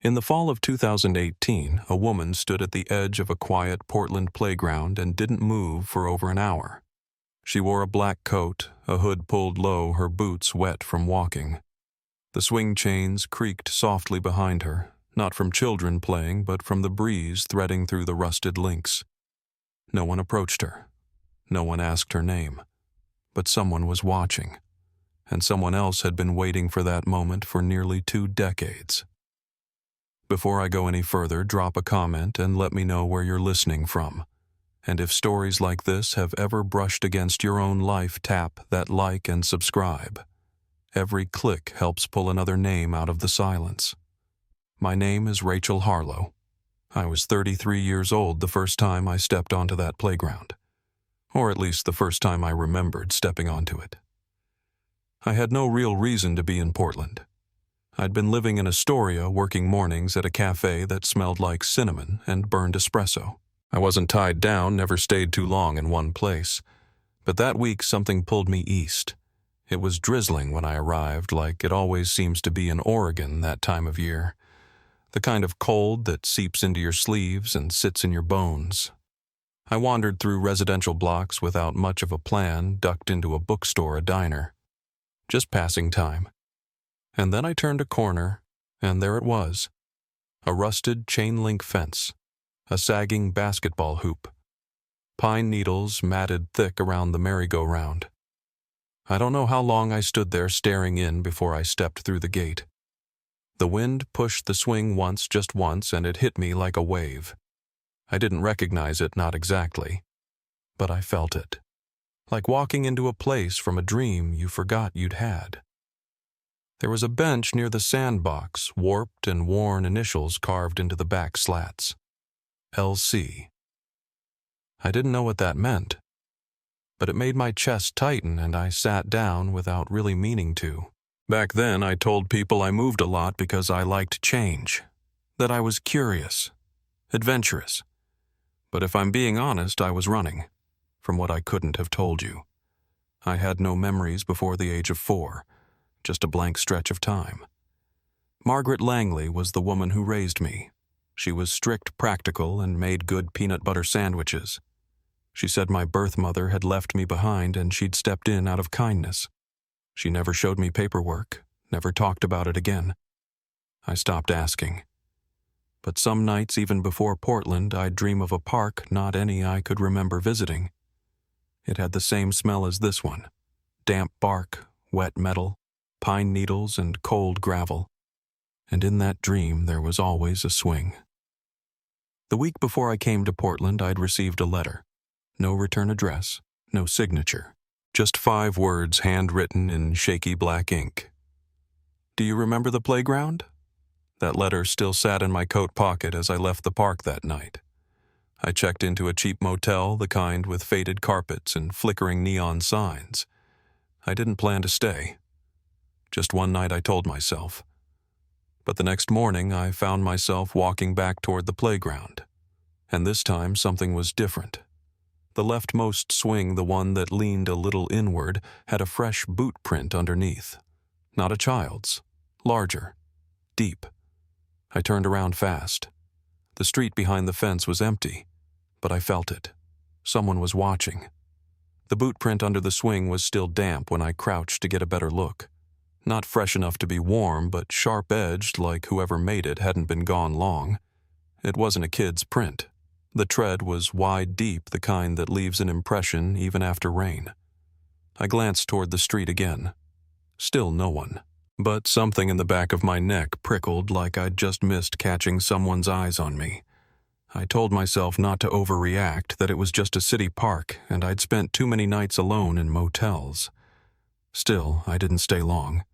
In the fall of 2018, a woman stood at the edge of a quiet Portland playground and didn't move for over an hour. She wore a black coat, a hood pulled low, her boots wet from walking. The swing chains creaked softly behind her, not from children playing, but from the breeze threading through the rusted links. No one approached her. No one asked her name. But someone was watching, and someone else had been waiting for that moment for nearly 2 decades. Before I go any further, drop a comment and let me know where you're listening from. And if stories like this have ever brushed against your own life, tap that like and subscribe. Every click helps pull another name out of the silence. My name is Rachel Harlow. I was 33 years old the first time I stepped onto that playground. Or at least the first time I remembered stepping onto it. I had no real reason to be in Portland. I'd been living in Astoria, working mornings at a cafe that smelled like cinnamon and burned espresso. I wasn't tied down, never stayed too long in one place. But that week something pulled me east. It was drizzling when I arrived, like it always seems to be in Oregon that time of year. The kind of cold that seeps into your sleeves and sits in your bones. I wandered through residential blocks without much of a plan, ducked into a bookstore, a diner. Just passing time. And then I turned a corner, and there it was. A rusted chain-link fence. A sagging basketball hoop. Pine needles matted thick around the merry-go-round. I don't know how long I stood there staring in before I stepped through the gate. The wind pushed the swing once, just once, and it hit me like a wave. I didn't recognize it, not exactly. But I felt it. Like walking into a place from a dream you forgot you'd had. There was a bench near the sandbox, warped and worn initials carved into the back slats. LC. I didn't know what that meant, but it made my chest tighten and I sat down without really meaning to. Back then I told people I moved a lot because I liked change, that I was curious, adventurous. But if I'm being honest, I was running from what I couldn't have told you. I had no memories before the age of 4. Just a blank stretch of time. Margaret Langley was the woman who raised me. She was strict, practical, and made good peanut butter sandwiches. She said my birth mother had left me behind and she'd stepped in out of kindness. She never showed me paperwork, never talked about it again. I stopped asking. But some nights, even before Portland, I'd dream of a park not any I could remember visiting. It had the same smell as this one. Damp bark, wet metal, pine needles, and cold gravel. And in that dream there was always a swing. The week before I came to Portland, I'd received a letter. No return address, no signature. Just 5 words handwritten in shaky black ink. Do you remember the playground? That letter still sat in my coat pocket as I left the park that night. I checked into a cheap motel, the kind with faded carpets and flickering neon signs. I didn't plan to stay. Just one night I told myself. But the next morning I found myself walking back toward the playground. And this time something was different. The leftmost swing, the one that leaned a little inward, had a fresh boot print underneath. Not a child's. Larger. Deep. I turned around fast. The street behind the fence was empty, but I felt it. Someone was watching. The boot print under the swing was still damp when I crouched to get a better look. Not fresh enough to be warm, but sharp-edged like whoever made it hadn't been gone long. It wasn't a kid's print. The tread was wide deep, the kind that leaves an impression even after rain. I glanced toward the street again. Still no one. But something in the back of my neck prickled like I'd just missed catching someone's eyes on me. I told myself not to overreact, that it was just a city park, and I'd spent too many nights alone in motels. Still, I didn't stay long.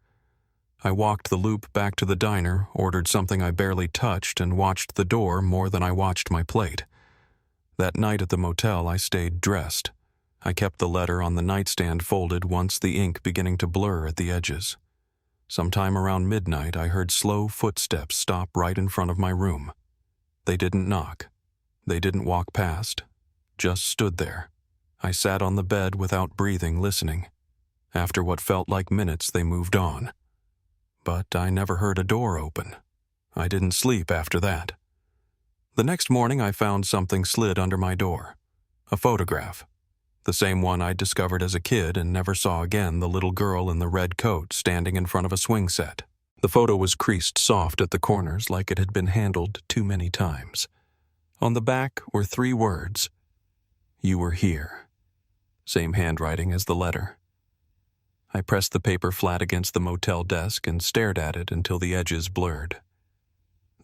I walked the loop back to the diner, ordered something I barely touched, and watched the door more than I watched my plate. That night at the motel, I stayed dressed. I kept the letter on the nightstand folded, once the ink beginning to blur at the edges. Sometime around midnight, I heard slow footsteps stop right in front of my room. They didn't knock. They didn't walk past. Just stood there. I sat on the bed without breathing, listening. After what felt like minutes, they moved on. But I never heard a door open. I didn't sleep after that. The next morning I found something slid under my door. A photograph. The same one I'd discovered as a kid and never saw again, the little girl in the red coat standing in front of a swing set. The photo was creased soft at the corners like it had been handled too many times. On the back were 3 words. You were here. Same handwriting as the letter. I pressed the paper flat against the motel desk and stared at it until the edges blurred.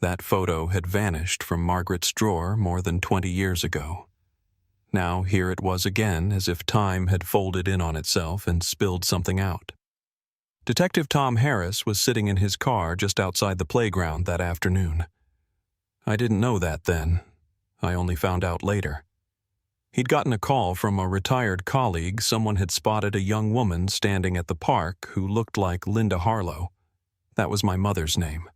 That photo had vanished from Margaret's drawer more than 20 years ago. Now here it was again, as if time had folded in on itself and spilled something out. Detective Tom Harris was sitting in his car just outside the playground that afternoon. I didn't know that then. I only found out later. He'd gotten a call from a retired colleague. Someone had spotted a young woman standing at the park who looked like Linda Harlow. That was my mother's name.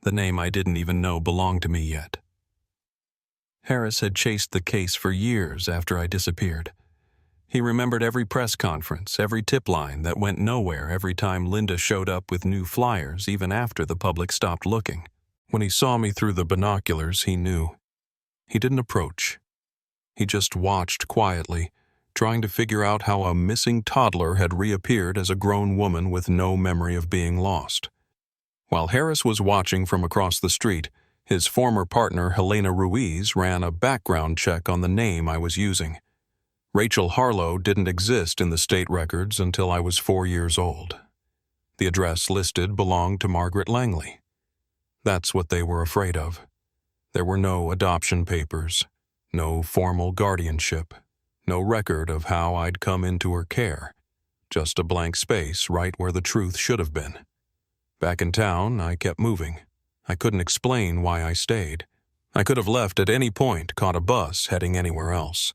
The name I didn't even know belonged to me yet. Harris had chased the case for years after I disappeared. He remembered every press conference, every tip line that went nowhere every time Linda showed up with new flyers, even after the public stopped looking. When he saw me through the binoculars, he knew. He didn't approach. He just watched quietly, trying to figure out how a missing toddler had reappeared as a grown woman with no memory of being lost. While Harris was watching from across the street, his former partner Helena Ruiz ran a background check on the name I was using. Rachel Harlow didn't exist in the state records until I was 4 years old. The address listed belonged to Margaret Langley. That's what they were afraid of. There were no adoption papers, no formal guardianship, no record of how I'd come into her care, just a blank space right where the truth should have been. Back in town, I kept moving. I couldn't explain why I stayed. I could have left at any point, caught a bus heading anywhere else.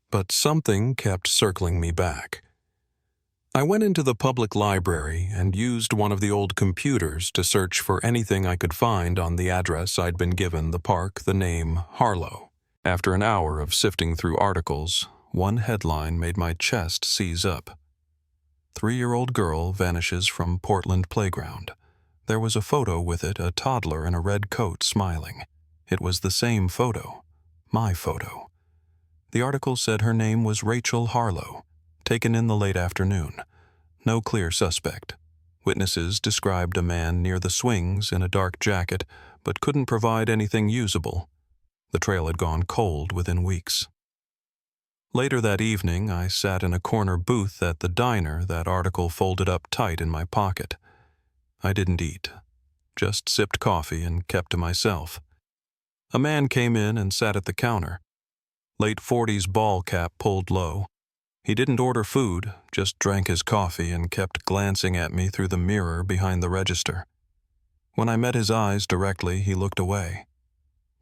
But something kept circling me back. I went into the public library and used one of the old computers to search for anything I could find on the address I'd been given the park, the name Harlow. After an hour of sifting through articles, one headline made my chest seize up. 3-year-old girl vanishes from Portland playground. There was a photo with it, a toddler in a red coat smiling. It was the same photo, my photo. The article said her name was Rachel Harlow, taken in the late afternoon. No clear suspect. Witnesses described a man near the swings in a dark jacket, but couldn't provide anything usable. The trail had gone cold within weeks. Later that evening, I sat in a corner booth at the diner, that article folded up tight in my pocket. I didn't eat, just sipped coffee and kept to myself. A man came in and sat at the counter. Late 40s ball cap pulled low. He didn't order food, just drank his coffee and kept glancing at me through the mirror behind the register. When I met his eyes directly, he looked away.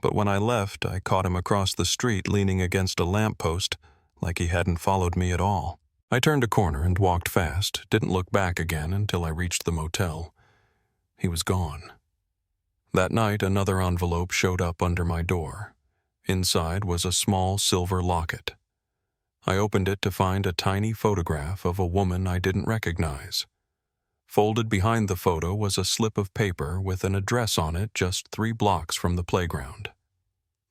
But when I left, I caught him across the street leaning against a lamppost, like he hadn't followed me at all. I turned a corner and walked fast, didn't look back again until I reached the motel. He was gone. That night, another envelope showed up under my door. Inside was a small silver locket. I opened it to find a tiny photograph of a woman I didn't recognize. Folded behind the photo was a slip of paper with an address on it just 3 blocks from the playground.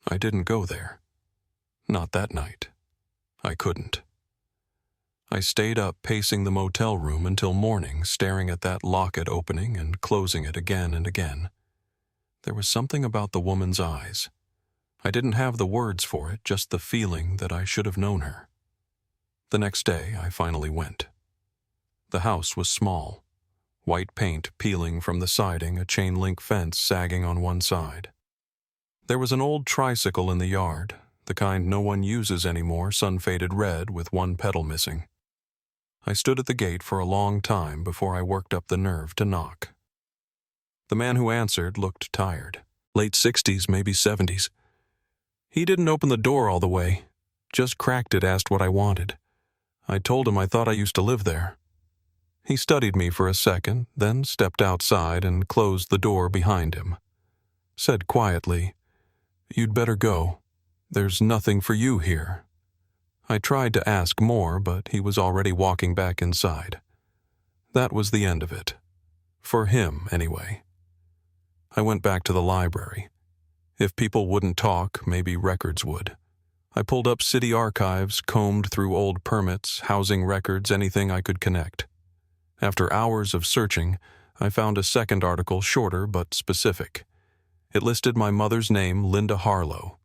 I didn't go there. Not that night. I couldn't. I stayed up pacing the motel room until morning, staring at that locket opening and closing it again and again. There was something about the woman's eyes. I didn't have the words for it, just the feeling that I should have known her. The next day, I finally went. The house was small. White paint peeling from the siding, a chain-link fence sagging on one side. There was an old tricycle in the yard, the kind no one uses anymore, sun-faded red with one pedal missing. I stood at the gate for a long time before I worked up the nerve to knock. The man who answered looked tired. Late 60s, maybe 70s. He didn't open the door all the way, just cracked it, asked what I wanted. I told him I thought I used to live there. He studied me for a second, then stepped outside and closed the door behind him. Said quietly, "You'd better go. There's nothing for you here." I tried to ask more, but he was already walking back inside. That was the end of it. For him, anyway. I went back to the library. If people wouldn't talk, maybe records would. I pulled up city archives, combed through old permits, housing records, anything I could connect. After hours of searching, I found a second article, shorter but specific. It listed my mother's name, Linda Harlow,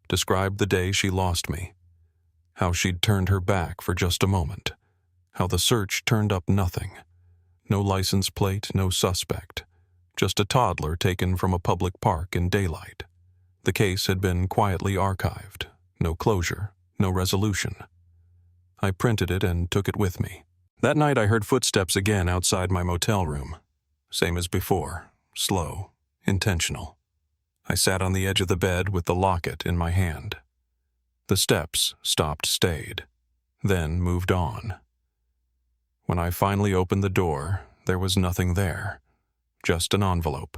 described the day she lost me, how she'd turned her back for just a moment, how the search turned up nothing. No license plate, no suspect, just a toddler taken from a public park in daylight. The case had been quietly archived, no closure, no resolution. I printed it and took it with me. That night I heard footsteps again outside my motel room. Same as before, slow, intentional. I sat on the edge of the bed with the locket in my hand. The steps stopped, stayed, then moved on. When I finally opened the door, there was nothing there, just an envelope.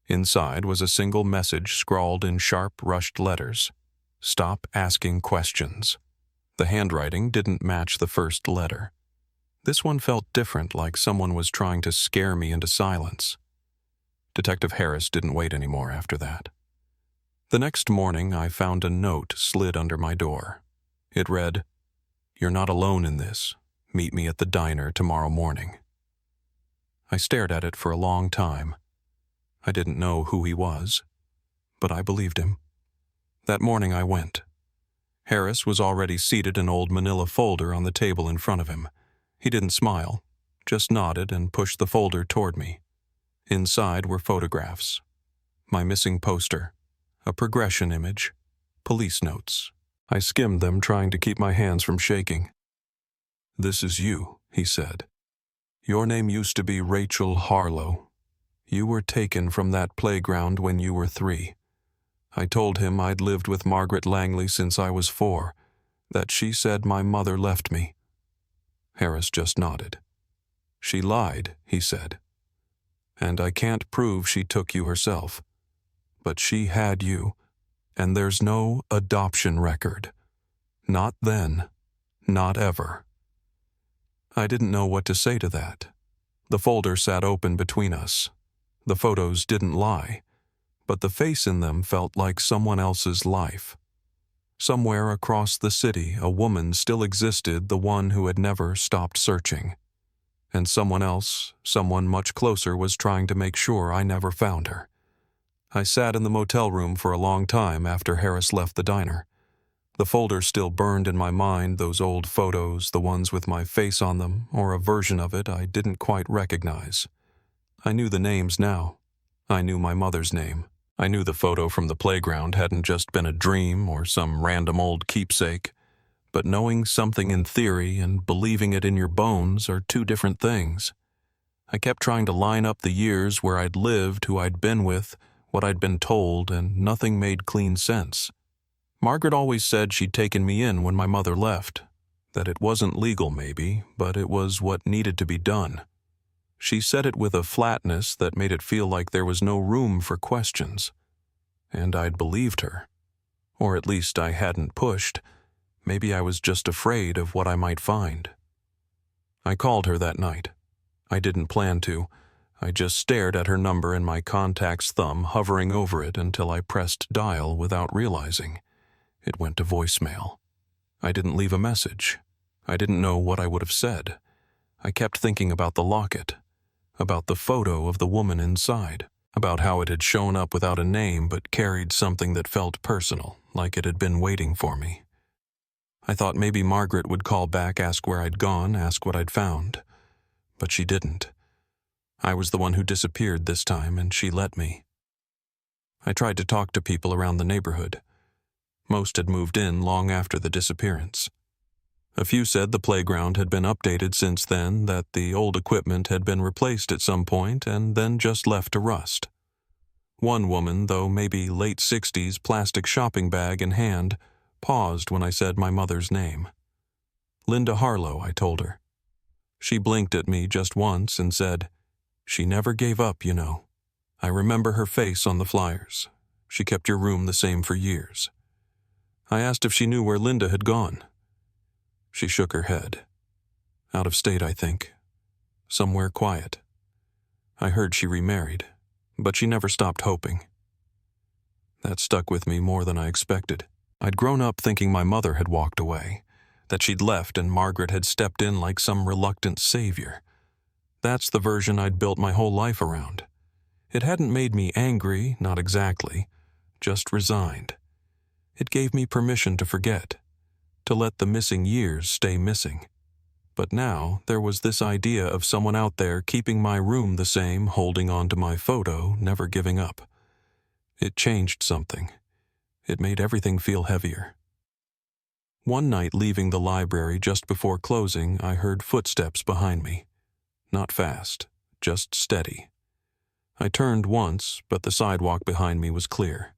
Inside was a single message scrawled in sharp, rushed letters. Stop asking questions. The handwriting didn't match the first letter. This one felt different, like someone was trying to scare me into silence. Detective Harris didn't wait anymore after that. The next morning, I found a note slid under my door. It read, "You're not alone in this. Meet me at the diner tomorrow morning." I stared at it for a long time. I didn't know who he was, but I believed him. That morning I went. Harris was already seated, an old manila folder on the table in front of him. He didn't smile, just nodded and pushed the folder toward me. Inside were photographs. My missing poster, a progression image, police notes. I skimmed them, trying to keep my hands from shaking. "This is you," he said. "Your name used to be Rachel Harlow. You were taken from that playground when you were 3. I told him I'd lived with Margaret Langley since I was 4, that she said my mother left me." Harris just nodded. "She lied," he said. "And I can't prove she took you herself. But she had you, and there's no adoption record. Not then, not ever." I didn't know what to say to that. The folder sat open between us. The photos didn't lie, but the face in them felt like someone else's life. Somewhere across the city, a woman still existed, the one who had never stopped searching. And someone else, someone much closer, was trying to make sure I never found her. I sat in the motel room for a long time after Harris left the diner. The folder still burned in my mind, those old photos, the ones with my face on them, or a version of it I didn't quite recognize. I knew the names now. I knew my mother's name. I knew the photo from the playground hadn't just been a dream or some random old keepsake. But knowing something in theory and believing it in your bones are two different things. I kept trying to line up the years where I'd lived, who I'd been with, what I'd been told, and nothing made clean sense. Margaret always said she'd taken me in when my mother left, that it wasn't legal maybe, but it was what needed to be done. She said it with a flatness that made it feel like there was no room for questions. And I'd believed her. Or at least I hadn't pushed. Maybe I was just afraid of what I might find. I called her that night. I didn't plan to. I just stared at her number and my contact's thumb hovering over it until I pressed dial without realizing. It went to voicemail. I didn't leave a message. I didn't know what I would have said. I kept thinking about the locket, about the photo of the woman inside, about how it had shown up without a name but carried something that felt personal, like it had been waiting for me. I thought maybe Margaret would call back, ask where I'd gone, ask what I'd found. But she didn't. I was the one who disappeared this time, and she let me. I tried to talk to people around the neighborhood. Most had moved in long after the disappearance. A few said the playground had been updated since then, that the old equipment had been replaced at some point and then just left to rust. One woman, though maybe late 60s, plastic shopping bag in hand, paused when I said my mother's name. "Linda Harlow," I told her. She blinked at me just once and said, "She never gave up, you know. I remember her face on the flyers. She kept your room the same for years." I asked if she knew where Linda had gone. She shook her head. "Out of state, I think. Somewhere quiet. I heard she remarried, but she never stopped hoping. That stuck with me more than I expected. I'd grown up thinking my mother had walked away, that she'd left and Margaret had stepped in like some reluctant savior. That's the version I'd built my whole life around. It hadn't made me angry, not exactly, just resigned. It gave me permission to forget, to let the missing years stay missing. But now there was this idea of someone out there keeping my room the same, holding on to my photo, never giving up. It changed something. It made everything feel heavier. One night leaving the library just before closing, I heard footsteps behind me. Not fast, just steady. I turned once, but the sidewalk behind me was clear.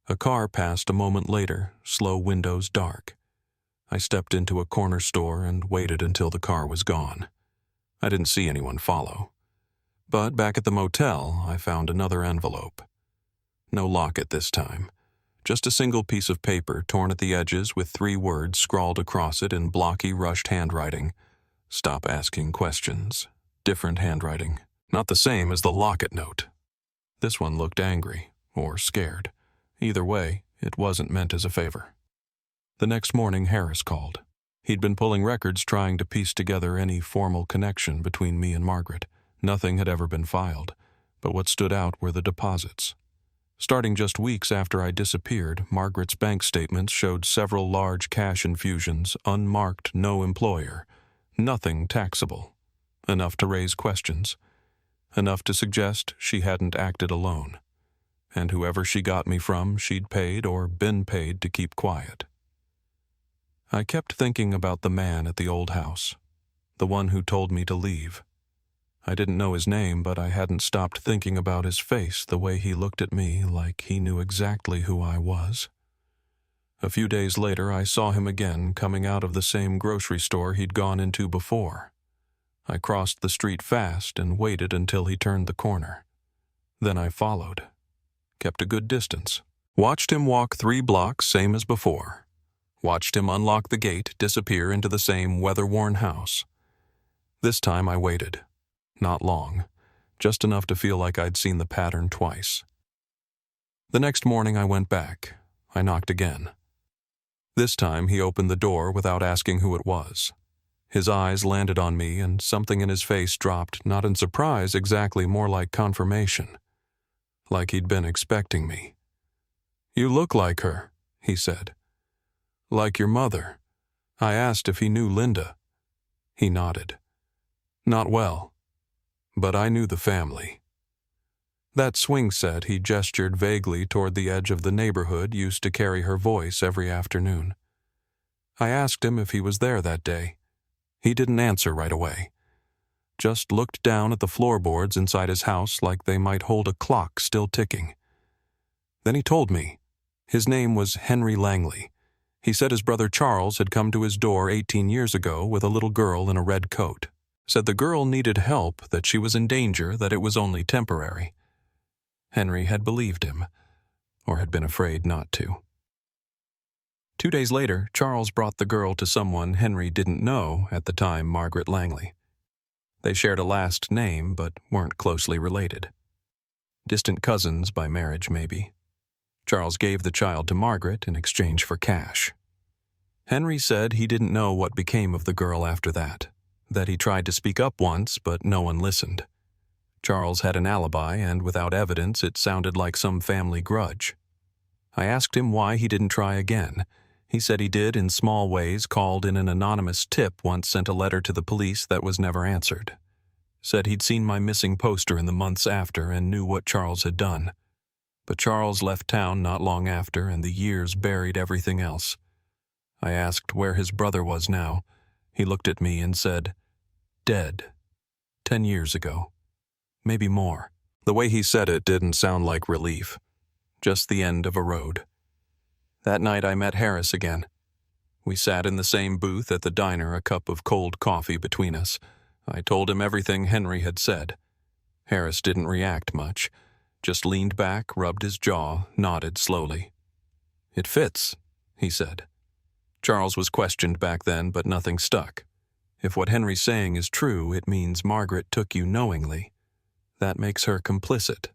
A car passed a moment later, slow windows dark. I stepped into a corner store and waited until the car was gone. I didn't see anyone follow. But back at the motel, I found another envelope. No locket this time. Just a single piece of paper torn at the edges with 3 words scrawled across it in blocky, rushed handwriting. Stop asking questions. Different handwriting. Not the same as the locket note. This one looked angry, or scared. Either way, it wasn't meant as a favor. The next morning, Harris called. He'd been pulling records trying to piece together any formal connection between me and Margaret. Nothing had ever been filed, but what stood out were the deposits. Starting just weeks after I disappeared, Margaret's bank statements showed several large cash infusions, unmarked no employer. Nothing taxable. Enough to raise questions. Enough to suggest she hadn't acted alone. And whoever she got me from, she'd paid or been paid to keep quiet. I kept thinking about the man at the old house, the one who told me to leave. I didn't know his name, but I hadn't stopped thinking about his face, the way he looked at me like he knew exactly who I was. A few days later, I saw him again coming out of the same grocery store he'd gone into before. I crossed the street fast and waited until he turned the corner. Then I followed. Kept a good distance. Watched him walk 3 blocks, same as before. Watched him unlock the gate, disappear into the same weather-worn house. This time I waited. Not long. Just enough to feel like I'd seen the pattern twice. The next morning I went back. I knocked again. This time he opened the door without asking who it was. His eyes landed on me and something in his face dropped, not in surprise exactly, more like confirmation. Like he'd been expecting me. "You look like her," he said. "Like your mother." I asked if he knew Linda. He nodded. "Not well. But I knew the family." That swing set, he gestured vaguely toward the edge of the neighborhood used to carry her voice every afternoon. I asked him if he was there that day. He didn't answer right away. Just looked down at the floorboards inside his house like they might hold a clock still ticking. Then he told me. His name was Henry Langley. He said his brother Charles had come to his door 18 years ago with a little girl in a red coat. Said the girl needed help, that she was in danger, that it was only temporary. Henry had believed him, or had been afraid not to. 2 days later, Charles brought the girl to someone Henry didn't know at the time, Margaret Langley. They shared a last name, but weren't closely related. Distant cousins by marriage, maybe. Charles gave the child to Margaret in exchange for cash. Henry said he didn't know what became of the girl after that. That he tried to speak up once, but no one listened. Charles had an alibi, and without evidence, it sounded like some family grudge. I asked him why he didn't try again. He said he did in small ways, called in an anonymous tip, once sent a letter to the police that was never answered. Said he'd seen my missing poster in the months after and knew what Charles had done. But Charles left town not long after, and the years buried everything else. I asked where his brother was now. He looked at me and said, "Dead. 10 years ago. Maybe more." The way he said it didn't sound like relief. Just the end of a road. That night I met Harris again. We sat in the same booth at the diner, a cup of cold coffee between us. I told him everything Henry had said. Harris didn't react much. Just leaned back, rubbed his jaw, nodded slowly. "It fits," he said. Charles was questioned back then, but nothing stuck. If what Henry's saying is true, it means Margaret took you knowingly. That makes her complicit.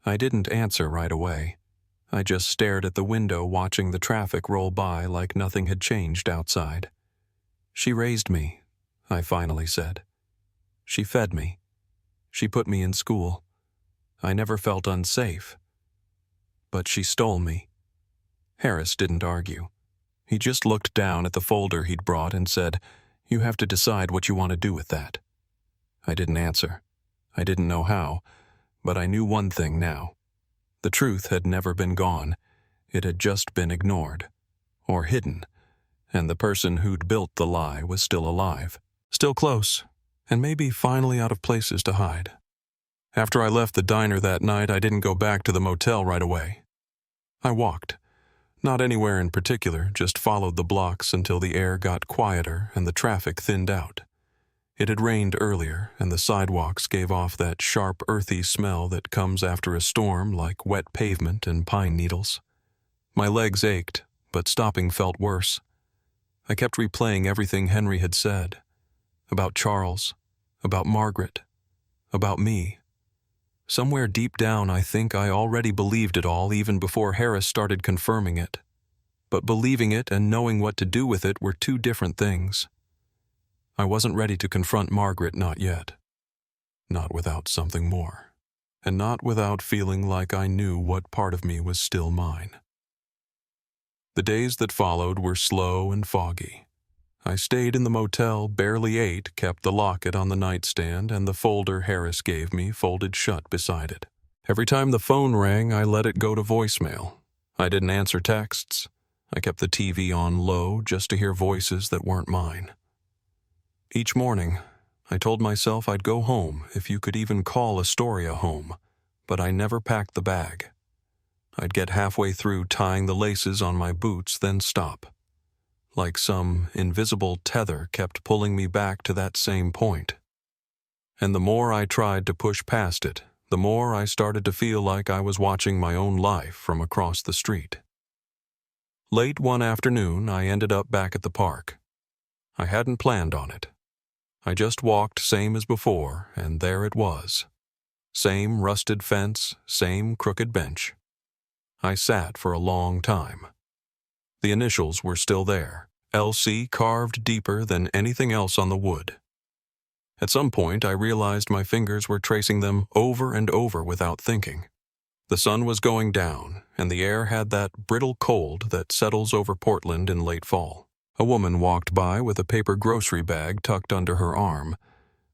I didn't answer right away. I just stared at the window, watching the traffic roll by like nothing had changed outside. "She raised me," I finally said. "She fed me. She put me in school. I never felt unsafe. But she stole me." Harris didn't argue. He just looked down at the folder he'd brought and said, "You have to decide what you want to do with that." I didn't answer. I didn't know how, but I knew one thing now. The truth had never been gone. It had just been ignored, or hidden, and the person who'd built the lie was still alive, still close, and maybe finally out of places to hide. After I left the diner that night, I didn't go back to the motel right away. I walked. Not anywhere in particular, just followed the blocks until the air got quieter and the traffic thinned out. It had rained earlier, and the sidewalks gave off that sharp, earthy smell that comes after a storm, like wet pavement and pine needles. My legs ached, but stopping felt worse. I kept replaying everything Henry had said. About Charles, about Margaret, about me. Somewhere deep down, I think I already believed it all even before Harris started confirming it. But believing it and knowing what to do with it were two different things. I wasn't ready to confront Margaret, not yet. Not without something more. And not without feeling like I knew what part of me was still mine. The days that followed were slow and foggy. I stayed in the motel, barely ate, kept the locket on the nightstand, and the folder Harris gave me folded shut beside it. Every time the phone rang, I let it go to voicemail. I didn't answer texts. I kept the TV on low just to hear voices that weren't mine. Each morning, I told myself I'd go home if you could even call Astoria home, but I never packed the bag. I'd get halfway through tying the laces on my boots, then stop. Like some invisible tether kept pulling me back to that same point. And the more I tried to push past it, the more I started to feel like I was watching my own life from across the street. Late one afternoon, I ended up back at the park. I hadn't planned on it. I just walked same as before, and there it was. Same rusted fence, same crooked bench. I sat for a long time. The initials were still there, LC carved deeper than anything else on the wood. At some point, I realized my fingers were tracing them over and over without thinking. The sun was going down, and the air had that brittle cold that settles over Portland in late fall. A woman walked by with a paper grocery bag tucked under her arm.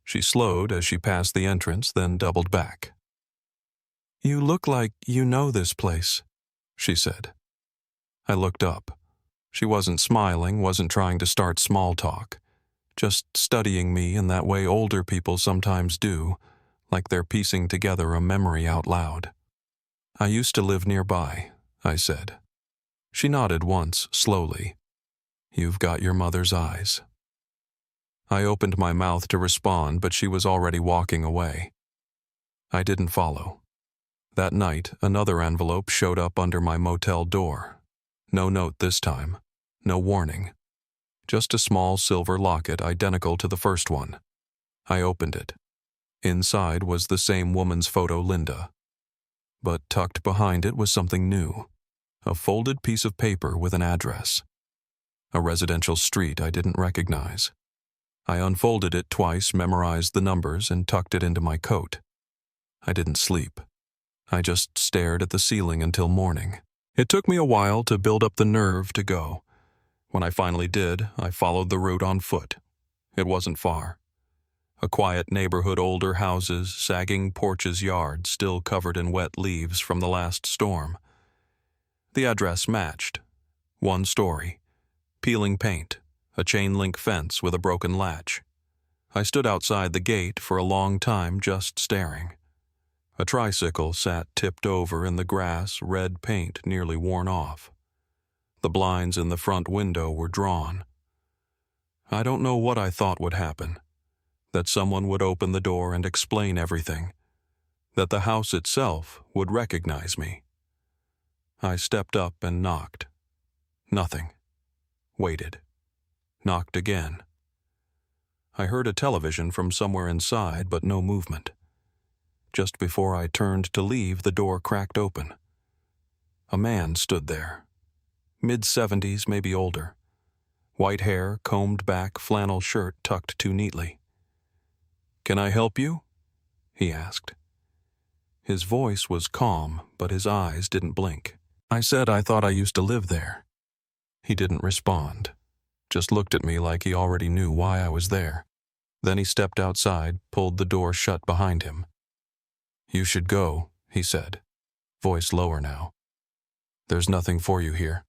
She slowed as she passed the entrance, then doubled back. "You look like you know this place," she said. I looked up. She wasn't smiling, wasn't trying to start small talk, just studying me in that way older people sometimes do, like they're piecing together a memory out loud. "I used to live nearby," I said. She nodded once, slowly. "You've got your mother's eyes." I opened my mouth to respond, but she was already walking away. I didn't follow. That night, another envelope showed up under my motel door. No note this time. No warning. Just a small silver locket identical to the first one. I opened it. Inside was the same woman's photo, Linda. But tucked behind it was something new. A folded piece of paper with an address. A residential street I didn't recognize. I unfolded it twice, memorized the numbers, and tucked it into my coat. I didn't sleep. I just stared at the ceiling until morning. It took me a while to build up the nerve to go. When I finally did, I followed the route on foot. It wasn't far. A quiet neighborhood, older houses, sagging porches, yard, still covered in wet leaves from the last storm. The address matched. One story. Peeling paint. A chain-link fence with a broken latch. I stood outside the gate for a long time just staring. A tricycle sat tipped over in the grass, red paint nearly worn off. The blinds in the front window were drawn. I don't know what I thought would happen. That someone would open the door and explain everything. That the house itself would recognize me. I stepped up and knocked. Nothing. Waited. Knocked again. I heard a television from somewhere inside, but no movement. Just before I turned to leave, the door cracked open. A man stood there. Mid-70s, maybe older. White hair, combed back, flannel shirt tucked too neatly. "Can I help you?" he asked. His voice was calm, but his eyes didn't blink. I said I thought I used to live there. He didn't respond, just looked at me like he already knew why I was there. Then he stepped outside, pulled the door shut behind him. "You should go," he said, voice lower now. "There's nothing for you here."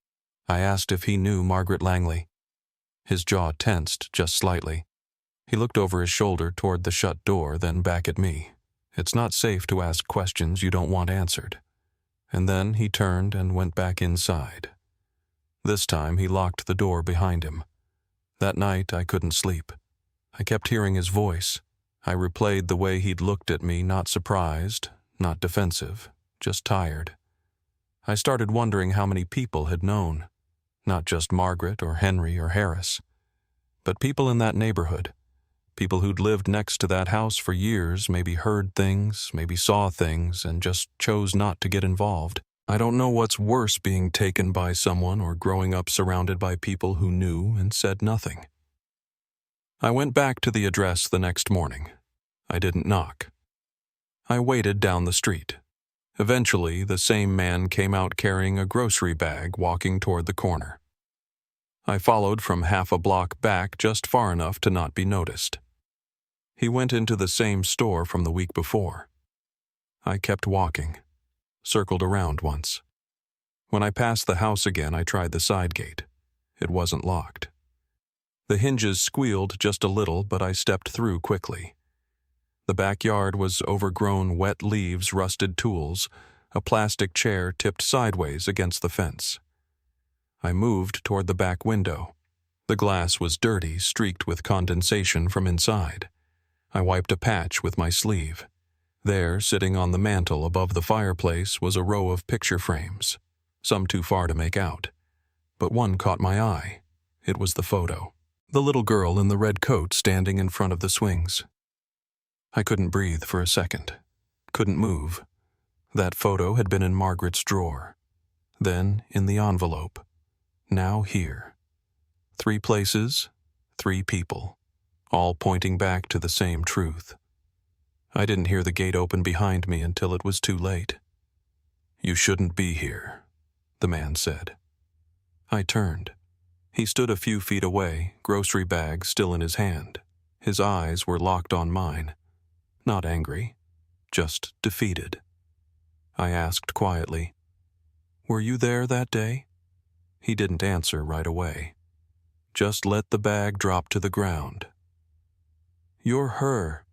I asked if he knew Margaret Langley. His jaw tensed just slightly. He looked over his shoulder toward the shut door, then back at me. It's not safe to ask questions you don't want answered. And then he turned and went back inside. This time he locked the door behind him. That night I couldn't sleep. I kept hearing his voice. I replayed the way he'd looked at me, not surprised, not defensive, just tired. I started wondering how many people had known. Not just Margaret or Henry or Harris, but people in that neighborhood. People who'd lived next to that house for years, maybe heard things, maybe saw things, and just chose not to get involved. I don't know what's worse, being taken by someone or growing up surrounded by people who knew and said nothing. I went back to the address the next morning. I didn't knock. I waited down the street. Eventually, the same man came out carrying a grocery bag, walking toward the corner. I followed from half a block back, just far enough to not be noticed. He went into the same store from the week before. I kept walking, circled around once. When I passed the house again, I tried the side gate. It wasn't locked. The hinges squealed just a little, but I stepped through quickly. The backyard was overgrown, wet leaves, rusted tools, a plastic chair tipped sideways against the fence. I moved toward the back window. The glass was dirty, streaked with condensation from inside. I wiped a patch with my sleeve. There, sitting on the mantel above the fireplace, was a row of picture frames, some too far to make out. But one caught my eye. It was the photo. The little girl in the red coat standing in front of the swings. I couldn't breathe for a second. Couldn't move. That photo had been in Margaret's drawer. Then in the envelope. Now here. 3 places, 3 people, all pointing back to the same truth. I didn't hear the gate open behind me until it was too late. "You shouldn't be here," the man said. I turned. He stood a few feet away, grocery bag still in his hand. His eyes were locked on mine. Not angry, just defeated. I asked quietly, "Were you there that day?" He didn't answer right away. Just let the bag drop to the ground. "You're her,"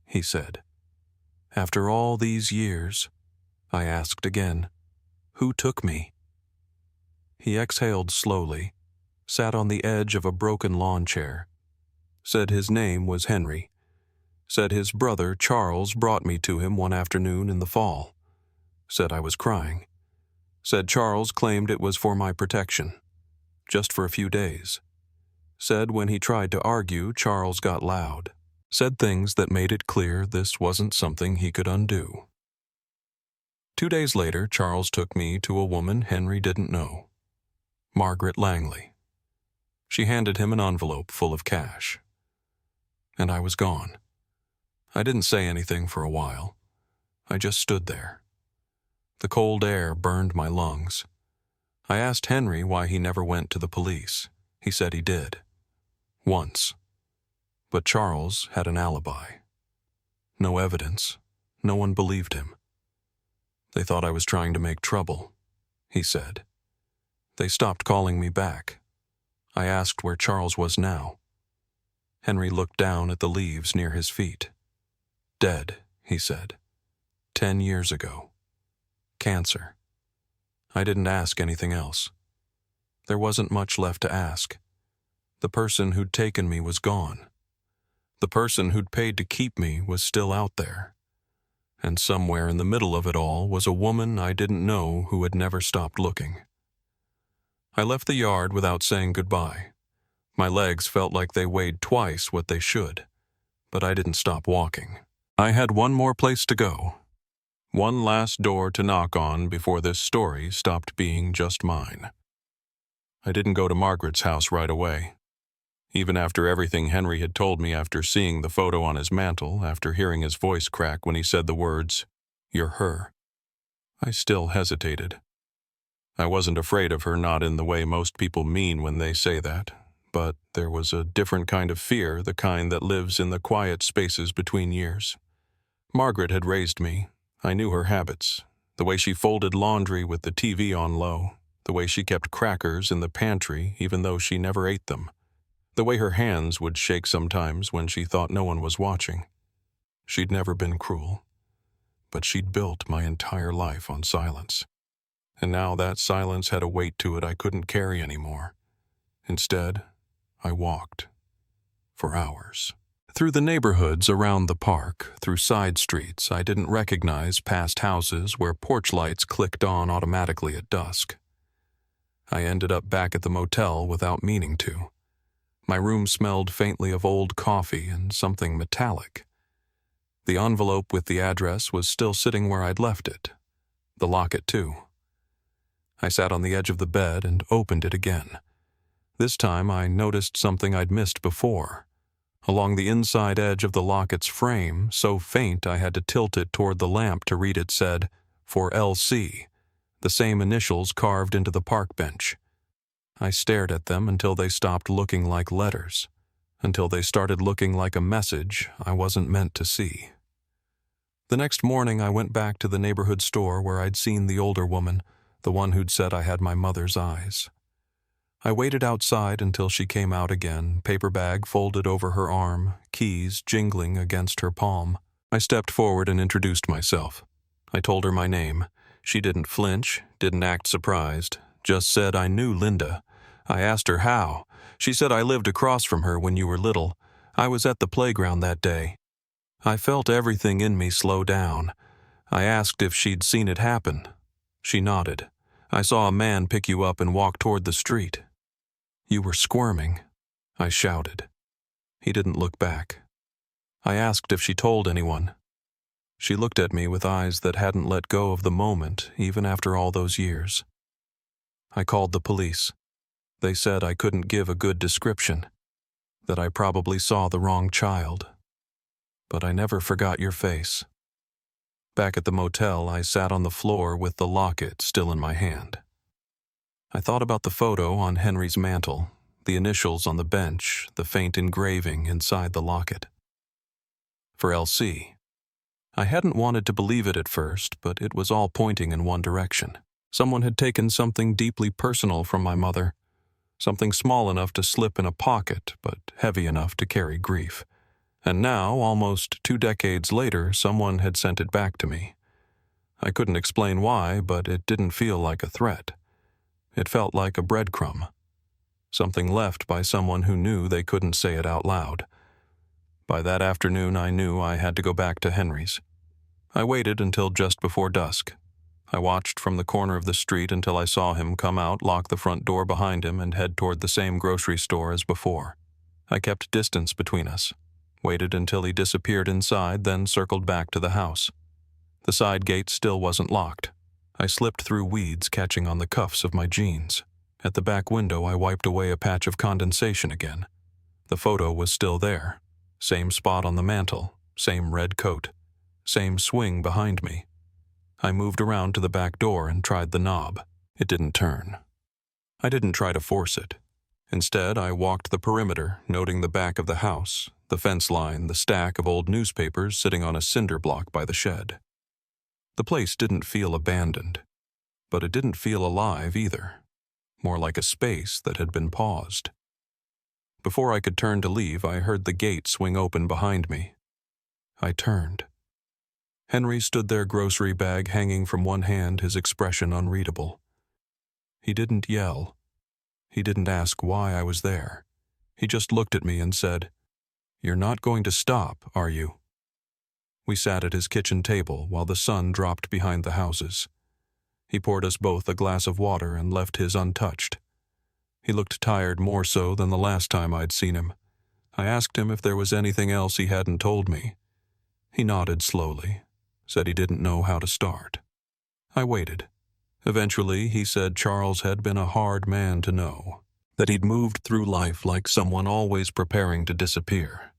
he said. "After all these years," I asked again, "who took me?" He exhaled slowly, sat on the edge of a broken lawn chair, said his name was Henry. Said his brother, Charles, brought me to him one afternoon in the fall. Said I was crying. Said Charles claimed it was for my protection. Just for a few days. Said when he tried to argue, Charles got loud. Said things that made it clear this wasn't something he could undo. 2 days later, Charles took me to a woman Henry didn't know. Margaret Langley. She handed him an envelope full of cash. And I was gone. I didn't say anything for a while. I just stood there. The cold air burned my lungs. I asked Henry why he never went to the police. He said he did. Once. But Charles had an alibi. No evidence. No one believed him. They thought I was trying to make trouble, he said. They stopped calling me back. I asked where Charles was now. Henry looked down at the leaves near his feet. Dead, he said. 10 years ago. Cancer. I didn't ask anything else. There wasn't much left to ask. The person who'd taken me was gone. The person who'd paid to keep me was still out there. And somewhere in the middle of it all was a woman I didn't know who had never stopped looking. I left the yard without saying goodbye. My legs felt like they weighed twice what they should, but I didn't stop walking. I had one more place to go. One last door to knock on before this story stopped being just mine. I didn't go to Margaret's house right away. Even after everything Henry had told me, after seeing the photo on his mantel, after hearing his voice crack when he said the words, "You're her," I still hesitated. I wasn't afraid of her, not in the way most people mean when they say that, but there was a different kind of fear, the kind that lives in the quiet spaces between years. Margaret had raised me. I knew her habits, the way she folded laundry with the TV on low, the way she kept crackers in the pantry even though she never ate them, the way her hands would shake sometimes when she thought no one was watching. She'd never been cruel, but she'd built my entire life on silence. And now that silence had a weight to it I couldn't carry anymore. Instead, I walked. For hours. Through the neighborhoods around the park, through side streets I didn't recognize, past houses where porch lights clicked on automatically at dusk. I ended up back at the motel without meaning to. My room smelled faintly of old coffee and something metallic. The envelope with the address was still sitting where I'd left it. The locket, too. I sat on the edge of the bed and opened it again. This time I noticed something I'd missed before. Along the inside edge of the locket's frame, so faint I had to tilt it toward the lamp to read, it said, "For L.C., the same initials carved into the park bench. I stared at them until they stopped looking like letters, until they started looking like a message I wasn't meant to see. The next morning I went back to the neighborhood store where I'd seen the older woman, the one who'd said I had my mother's eyes. I waited outside until she came out again, paper bag folded over her arm, keys jingling against her palm. I stepped forward and introduced myself. I told her my name. She didn't flinch, didn't act surprised, just said I knew Linda. I asked her how. She said I lived across from her when you were little. I was at the playground that day. I felt everything in me slow down. I asked if she'd seen it happen. She nodded. I saw a man pick you up and walk toward the street. You were squirming, I shouted. He didn't look back. I asked if she told anyone. She looked at me with eyes that hadn't let go of the moment, even after all those years. I called the police. They said I couldn't give a good description, that I probably saw the wrong child. But I never forgot your face. Back at the motel, I sat on the floor with the locket still in my hand. I thought about the photo on Henry's mantel, the initials on the bench, the faint engraving inside the locket. For L.C. I hadn't wanted to believe it at first, but it was all pointing in one direction. Someone had taken something deeply personal from my mother, something small enough to slip in a pocket, but heavy enough to carry grief. And now, almost 2 decades later, someone had sent it back to me. I couldn't explain why, but it didn't feel like a threat. It felt like a breadcrumb, something left by someone who knew they couldn't say it out loud. By that afternoon, I knew I had to go back to Henry's. I waited until just before dusk. I watched from the corner of the street until I saw him come out, lock the front door behind him, and head toward the same grocery store as before. I kept distance between us, waited until he disappeared inside, then circled back to the house. The side gate still wasn't locked. I slipped through weeds catching on the cuffs of my jeans. At the back window, I wiped away a patch of condensation again. The photo was still there. Same spot on the mantel, same red coat, same swing behind me. I moved around to the back door and tried the knob. It didn't turn. I didn't try to force it. Instead, I walked the perimeter, noting the back of the house, the fence line, the stack of old newspapers sitting on a cinder block by the shed. The place didn't feel abandoned, but it didn't feel alive either, more like a space that had been paused. Before I could turn to leave, I heard the gate swing open behind me. I turned. Henry stood there, grocery bag hanging from one hand, his expression unreadable. He didn't yell. He didn't ask why I was there. He just looked at me and said, "You're not going to stop, are you?" We sat at his kitchen table while the sun dropped behind the houses. He poured us both a glass of water and left his untouched. He looked tired, more so than the last time I'd seen him. I asked him if there was anything else he hadn't told me. He nodded slowly, said he didn't know how to start. I waited. Eventually, he said Charles had been a hard man to know, that he'd moved through life like someone always preparing to disappear.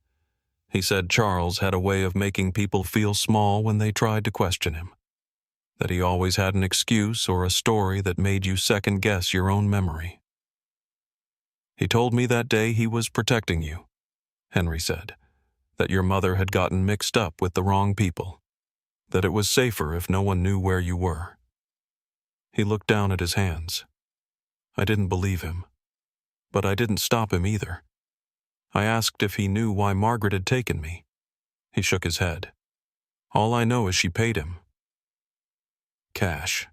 He said Charles had a way of making people feel small when they tried to question him, that he always had an excuse or a story that made you second-guess your own memory. He told me that day he was protecting you, Henry said, that your mother had gotten mixed up with the wrong people, that it was safer if no one knew where you were. He looked down at his hands. I didn't believe him, but I didn't stop him either. I asked if he knew why Margaret had taken me. He shook his head. All I know is she paid him. Cash.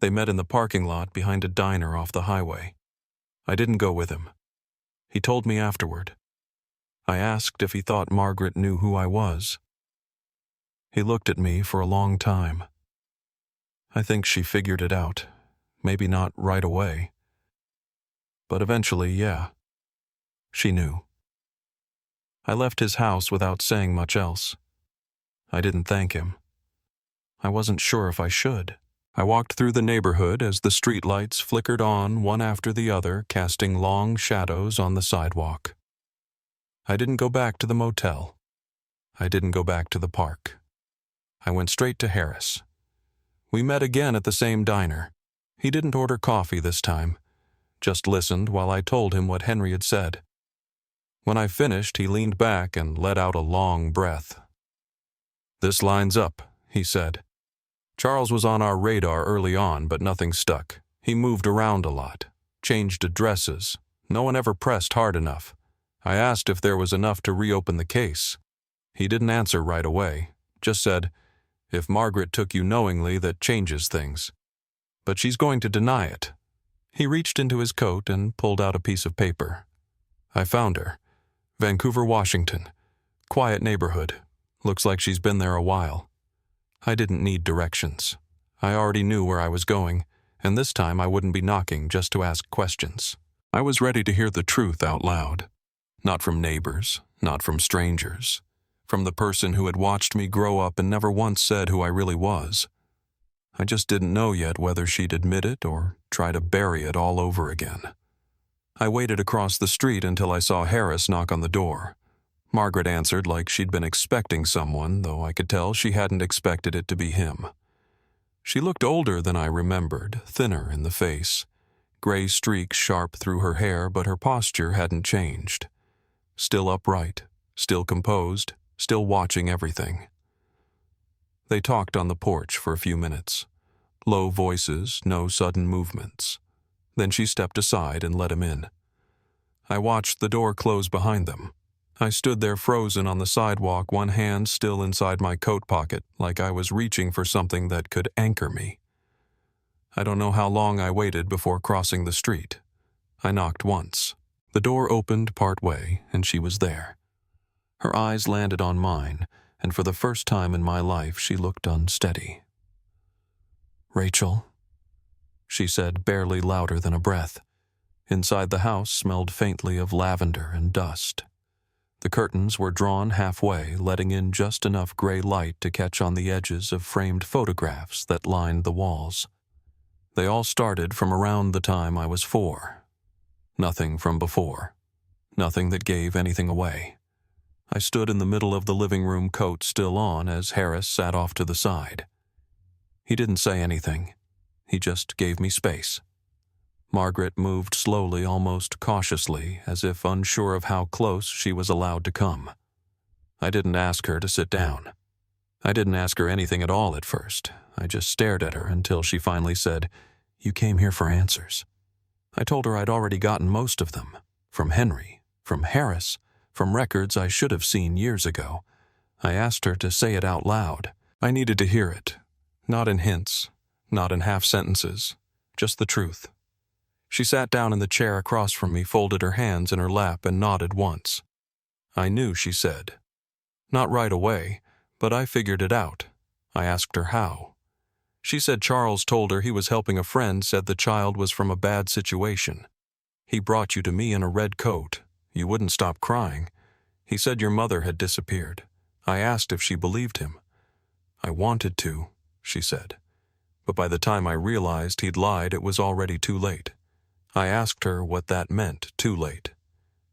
They met in the parking lot behind a diner off the highway. I didn't go with him. He told me afterward. I asked if he thought Margaret knew who I was. He looked at me for a long time. I think she figured it out. Maybe not right away. But eventually, yeah. She knew. I left his house without saying much else. I didn't thank him. I wasn't sure if I should. I walked through the neighborhood as the streetlights flickered on one after the other, casting long shadows on the sidewalk. I didn't go back to the motel. I didn't go back to the park. I went straight to Harris. We met again at the same diner. He didn't order coffee this time, just listened while I told him what Henry had said. When I finished, he leaned back and let out a long breath. This lines up, he said. Charles was on our radar early on, but nothing stuck. He moved around a lot, changed addresses. No one ever pressed hard enough. I asked if there was enough to reopen the case. He didn't answer right away, just said, if Margaret took you knowingly, that changes things. But she's going to deny it. He reached into his coat and pulled out a piece of paper. I found her. Vancouver, Washington. Quiet neighborhood. Looks like she's been there a while. I didn't need directions. I already knew where I was going, and this time I wouldn't be knocking just to ask questions. I was ready to hear the truth out loud. Not from neighbors, not from strangers. From the person who had watched me grow up and never once said who I really was. I just didn't know yet whether she'd admit it or try to bury it all over again. I waited across the street until I saw Harris knock on the door. Margaret answered like she'd been expecting someone, though I could tell she hadn't expected it to be him. She looked older than I remembered, thinner in the face. Gray streaks sharp through her hair, but her posture hadn't changed. Still upright, still composed, still watching everything. They talked on the porch for a few minutes. Low voices, no sudden movements. Then she stepped aside and let him in. I watched the door close behind them. I stood there frozen on the sidewalk, one hand still inside my coat pocket, like I was reaching for something that could anchor me. I don't know how long I waited before crossing the street. I knocked once. The door opened part way, and she was there. Her eyes landed on mine, and for the first time in my life she looked unsteady. "Rachel," she said, barely louder than a breath. Inside the house smelled faintly of lavender and dust. The curtains were drawn halfway, letting in just enough gray light to catch on the edges of framed photographs that lined the walls. They all started from around the time I was 4. Nothing from before. Nothing that gave anything away. I stood in the middle of the living room, coat still on, as Harris sat off to the side. He didn't say anything. He just gave me space. Margaret moved slowly, almost cautiously, as if unsure of how close she was allowed to come. I didn't ask her to sit down. I didn't ask her anything at all at first. I just stared at her until she finally said, "You came here for answers." I told her I'd already gotten most of them. From Henry, from Harris, from records I should have seen years ago. I asked her to say it out loud. I needed to hear it. Not in hints, not in half sentences, just the truth. She sat down in the chair across from me, folded her hands in her lap, and nodded once. "I knew," she said. Not right away, but I figured it out. I asked her how. She said Charles told her he was helping a friend, said the child was from a bad situation. "He brought you to me in a red coat. You wouldn't stop crying. He said your mother had disappeared. I asked if she believed him. I wanted to, she said. But by the time I realized he'd lied, it was already too late. I asked her what that meant, too late.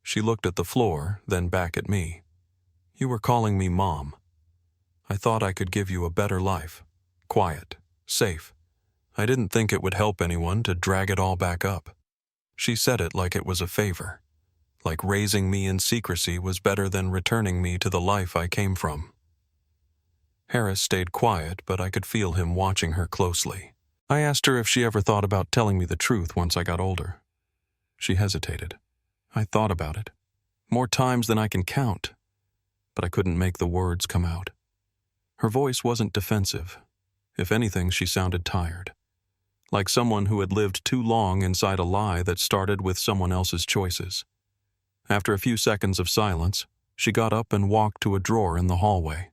She looked at the floor, then back at me. You were calling me Mom. I thought I could give you a better life. Quiet. Safe. I didn't think it would help anyone to drag it all back up. She said it like it was a favor. Like raising me in secrecy was better than returning me to the life I came from. Harris stayed quiet, but I could feel him watching her closely. I asked her if she ever thought about telling me the truth once I got older. She hesitated. I thought about it. More times than I can count. But I couldn't make the words come out. Her voice wasn't defensive. If anything, she sounded tired. Like someone who had lived too long inside a lie that started with someone else's choices. After a few seconds of silence, she got up and walked to a drawer in the hallway.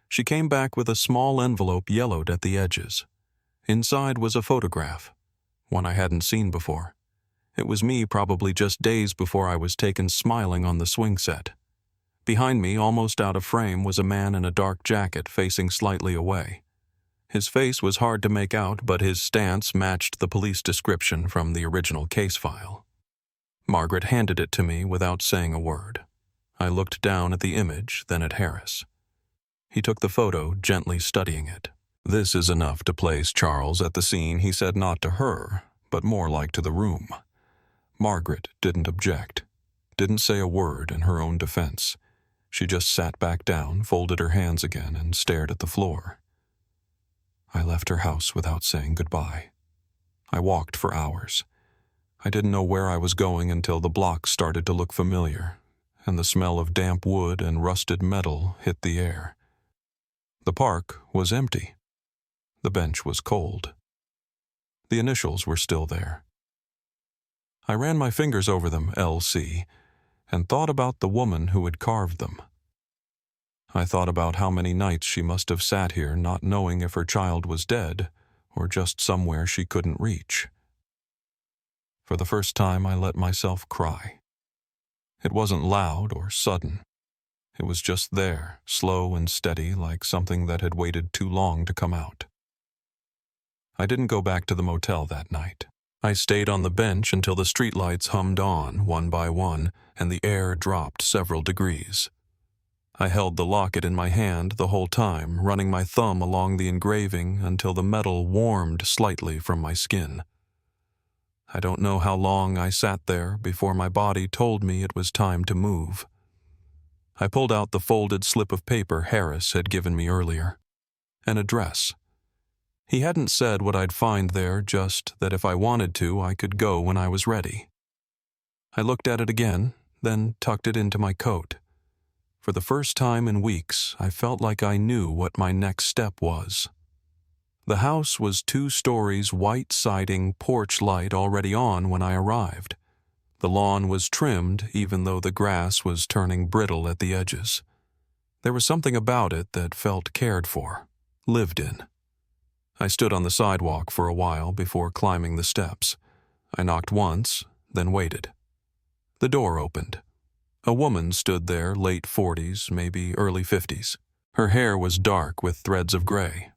She came back with a small envelope yellowed at the edges. Inside was a photograph, one I hadn't seen before. It was me probably just days before I was taken smiling on the swing set. Behind me, almost out of frame, was a man in a dark jacket facing slightly away. His face was hard to make out, but his stance matched the police description from the original case file. Margaret handed it to me without saying a word. I looked down at the image, then at Harris. He took the photo, gently studying it. This is enough to place Charles at the scene, he said, not to her, but more like to the room. Margaret didn't object, didn't say a word in her own defense. She just sat back down, folded her hands again, and stared at the floor. I left her house without saying goodbye. I walked for hours. I didn't know where I was going until the block started to look familiar, and the smell of damp wood and rusted metal hit the air. The park was empty. The bench was cold. The initials were still there. I ran my fingers over them, LC, and thought about the woman who had carved them. I thought about how many nights she must have sat here not knowing if her child was dead or just somewhere she couldn't reach. For the first time, I let myself cry. It wasn't loud or sudden. It was just there, slow and steady, like something that had waited too long to come out. I didn't go back to the motel that night. I stayed on the bench until the streetlights hummed on, one by one, and the air dropped several degrees. I held the locket in my hand the whole time, running my thumb along the engraving until the metal warmed slightly from my skin. I don't know how long I sat there before my body told me it was time to move. I pulled out the folded slip of paper Harris had given me earlier. An address. He hadn't said what I'd find there, just that if I wanted to, I could go when I was ready. I looked at it again, then tucked it into my coat. For the first time in weeks, I felt like I knew what my next step was. The house was 2 stories, white siding, porch light already on when I arrived. The lawn was trimmed, even though the grass was turning brittle at the edges. There was something about it that felt cared for, lived in. I stood on the sidewalk for a while before climbing the steps. I knocked once, then waited. The door opened. A woman stood there, late 40s, maybe early 50s. Her hair was dark with threads of gray.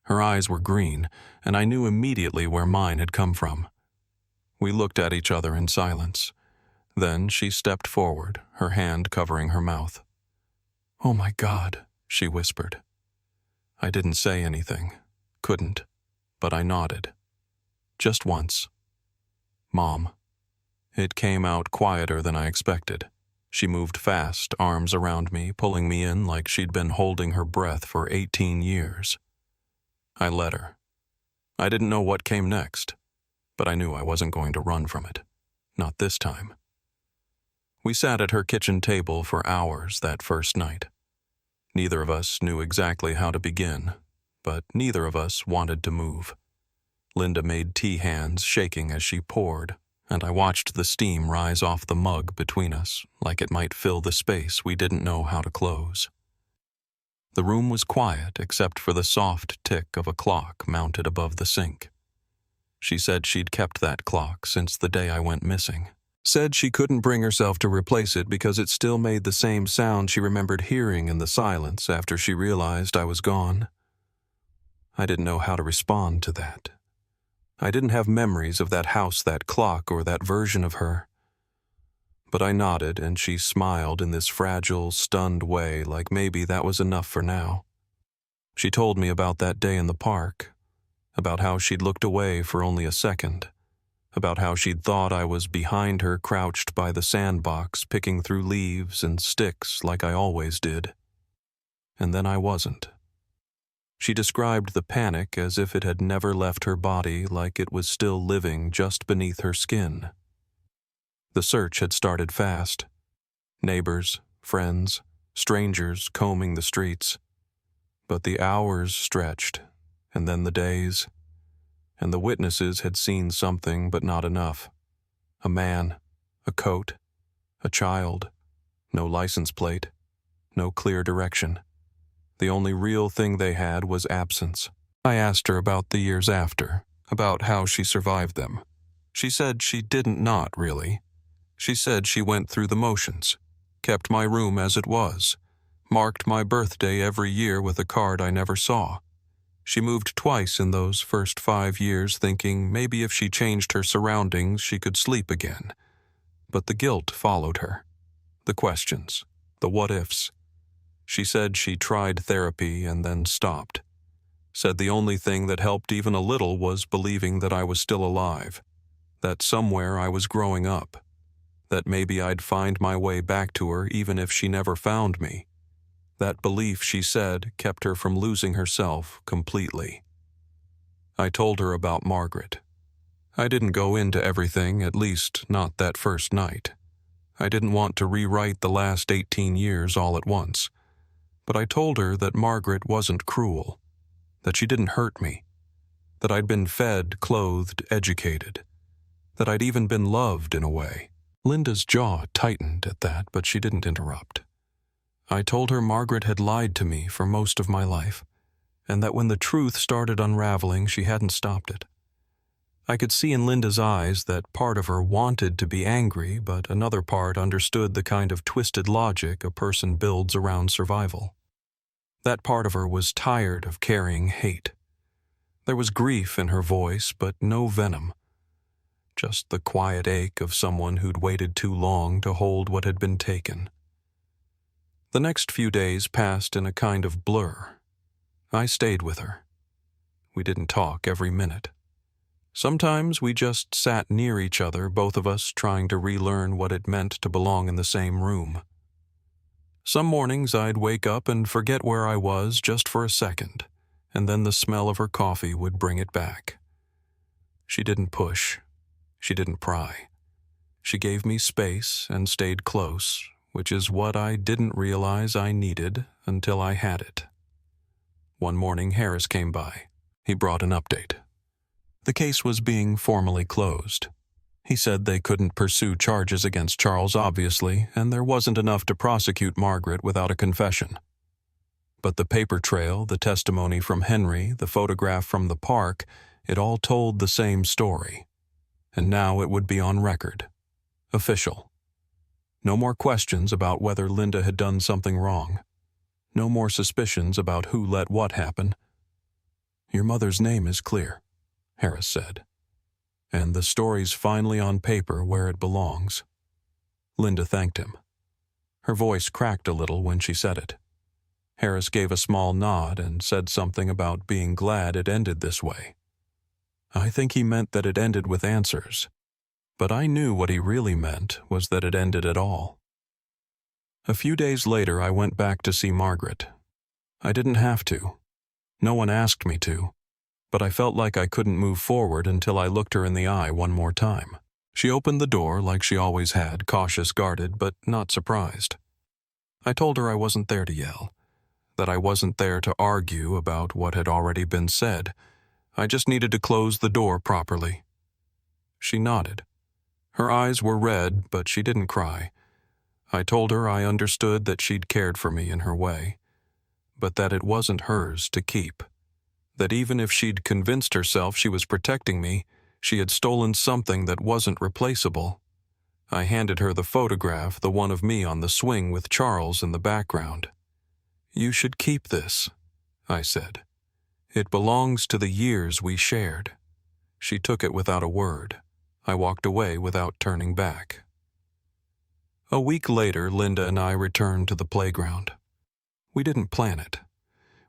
Her eyes were green, and I knew immediately where mine had come from. We looked at each other in silence. Then she stepped forward, her hand covering her mouth. "Oh my God," she whispered. I didn't say anything, couldn't, but I nodded. Just once. "Mom." It came out quieter than I expected. She moved fast, arms around me, pulling me in like she'd been holding her breath for 18 years. I let her. I didn't know what came next, but I knew I wasn't going to run from it. Not this time. We sat at her kitchen table for hours that first night. Neither of us knew exactly how to begin, but neither of us wanted to move. Linda made tea hands, shaking as she poured, and I watched the steam rise off the mug between us, like it might fill the space we didn't know how to close. The room was quiet except for the soft tick of a clock mounted above the sink. She said she'd kept that clock since the day I went missing. Said she couldn't bring herself to replace it because it still made the same sound she remembered hearing in the silence after she realized I was gone. I didn't know how to respond to that. I didn't have memories of that house, that clock, or that version of her. But I nodded, and she smiled in this fragile, stunned way, like maybe that was enough for now. She told me about that day in the park, about how she'd looked away for only a second, about how she'd thought I was behind her crouched by the sandbox picking through leaves and sticks like I always did. And then I wasn't. She described the panic as if it had never left her body, like it was still living just beneath her skin. The search had started fast. Neighbors, friends, strangers combing the streets. But the hours stretched, and then the days, and the witnesses had seen something but not enough. A man, a coat, a child, no license plate, no clear direction. The only real thing they had was absence. I asked her about the years after, about how she survived them. She said she didn't not really. She said she went through the motions, kept my room as it was, marked my birthday every year with a card I never saw. She moved twice in those first 5 years thinking maybe if she changed her surroundings she could sleep again. But the guilt followed her. The questions, the what-ifs. She said she tried therapy and then stopped. Said the only thing that helped even a little was believing that I was still alive, that somewhere I was growing up, that maybe I'd find my way back to her even if she never found me. That belief, she said, kept her from losing herself completely. I told her about Margaret. I didn't go into everything, at least not that first night. I didn't want to rewrite the last 18 years all at once. But I told her that Margaret wasn't cruel, that she didn't hurt me, that I'd been fed, clothed, educated, that I'd even been loved in a way. Linda's jaw tightened at that, but she didn't interrupt. I told her Margaret had lied to me for most of my life, and that when the truth started unraveling, she hadn't stopped it. I could see in Linda's eyes that part of her wanted to be angry, but another part understood the kind of twisted logic a person builds around survival. That part of her was tired of carrying hate. There was grief in her voice, but no venom. Just the quiet ache of someone who'd waited too long to hold what had been taken. The next few days passed in a kind of blur. I stayed with her. We didn't talk every minute. Sometimes we just sat near each other, both of us trying to relearn what it meant to belong in the same room. Some mornings I'd wake up and forget where I was just for a second, and then the smell of her coffee would bring it back. She didn't push. She didn't pry. She gave me space and stayed close, which is what I didn't realize I needed until I had it. One morning Harris came by. He brought an update. The case was being formally closed. He said they couldn't pursue charges against Charles, obviously, and there wasn't enough to prosecute Margaret without a confession. But the paper trail, the testimony from Henry, the photograph from the park, it all told the same story. And now it would be on record. Official. No more questions about whether Linda had done something wrong. No more suspicions about who let what happen. Your mother's name is clear, Harris said. And the story's finally on paper where it belongs. Linda thanked him. Her voice cracked a little when she said it. Harris gave a small nod and said something about being glad it ended this way. I think he meant that it ended with answers, but I knew what he really meant was that it ended at all. A few days later, I went back to see Margaret. I didn't have to. No one asked me to. But I felt like I couldn't move forward until I looked her in the eye one more time. She opened the door like she always had, cautious, guarded, but not surprised. I told her I wasn't there to yell, that I wasn't there to argue about what had already been said. I just needed to close the door properly. She nodded. Her eyes were red, but she didn't cry. I told her I understood that she'd cared for me in her way, but that it wasn't hers to keep. That even if she'd convinced herself she was protecting me, she had stolen something that wasn't replaceable. I handed her the photograph, the one of me on the swing with Charles in the background. "You should keep this," I said. "It belongs to the years we shared." She took it without a word. I walked away without turning back. A week later, Linda and I returned to the playground. We didn't plan it.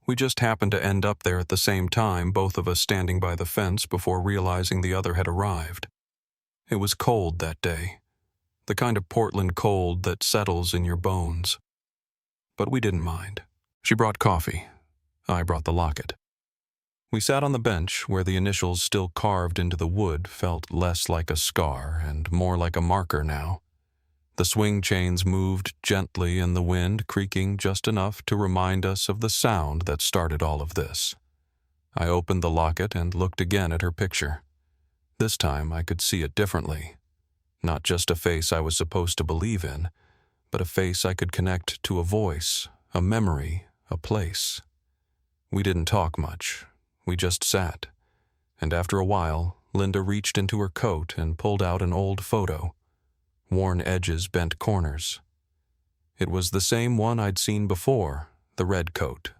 We just happened to end up there at the same time, both of us standing by the fence before realizing the other had arrived. It was cold that day, the kind of Portland cold that settles in your bones. But we didn't mind. She brought coffee. I brought the locket. We sat on the bench where the initials still carved into the wood felt less like a scar and more like a marker now. The swing chains moved gently in the wind, creaking just enough to remind us of the sound that started all of this. I opened the locket and looked again at her picture. This time I could see it differently. Not just a face I was supposed to believe in, but a face I could connect to a voice, a memory, a place. We didn't talk much. We just sat. And after a while, Linda reached into her coat and pulled out an old photo. Worn edges, bent corners. It was the same one I'd seen before, the red coat.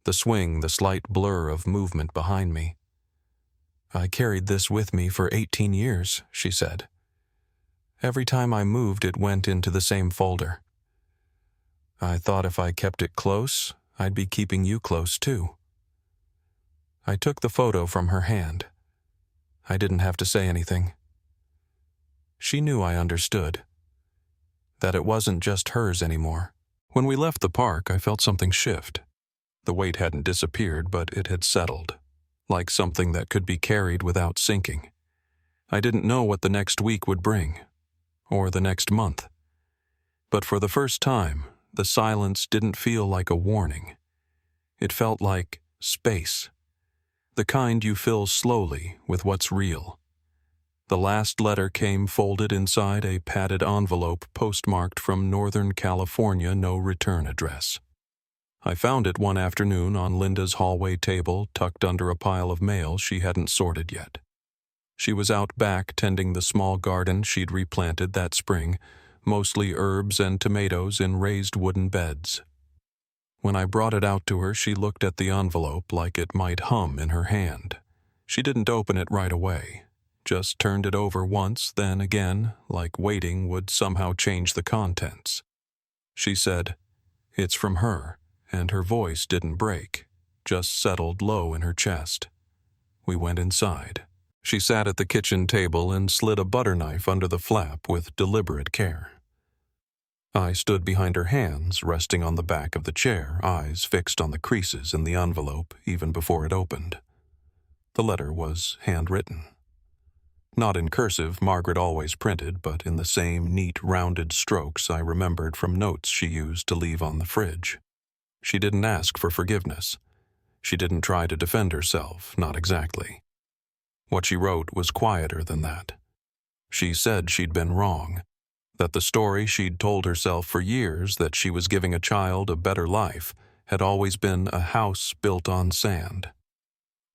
The swing, the slight blur of movement behind me. "I carried this with me for 18 years, she said. "Every time I moved, it went into the same folder. I thought if I kept it close, I'd be keeping you close too." I took the photo from her hand. I didn't have to say anything. She knew I understood. That it wasn't just hers anymore. When we left the park, I felt something shift. The weight hadn't disappeared, but it had settled, like something that could be carried without sinking. I didn't know what the next week would bring, or the next month. But for the first time, the silence didn't feel like a warning. It felt like space. The kind you fill slowly with what's real. The last letter came folded inside a padded envelope postmarked from Northern California, no return address. I found it one afternoon on Linda's hallway table, tucked under a pile of mail she hadn't sorted yet. She was out back tending the small garden she'd replanted that spring, mostly herbs and tomatoes in raised wooden beds. When I brought it out to her, she looked at the envelope like it might hum in her hand. She didn't open it right away. Just turned it over once, then again, like waiting would somehow change the contents. She said, "It's from her," and her voice didn't break, just settled low in her chest. We went inside. She sat at the kitchen table and slid a butter knife under the flap with deliberate care. I stood behind her hands, resting on the back of the chair, eyes fixed on the creases in the envelope even before it opened. The letter was handwritten. Not in cursive Margaret always printed, but in the same neat, rounded strokes I remembered from notes she used to leave on the fridge. She didn't ask for forgiveness. She didn't try to defend herself, not exactly. What she wrote was quieter than that. She said she'd been wrong, that the story she'd told herself for years that she was giving a child a better life had always been a house built on sand.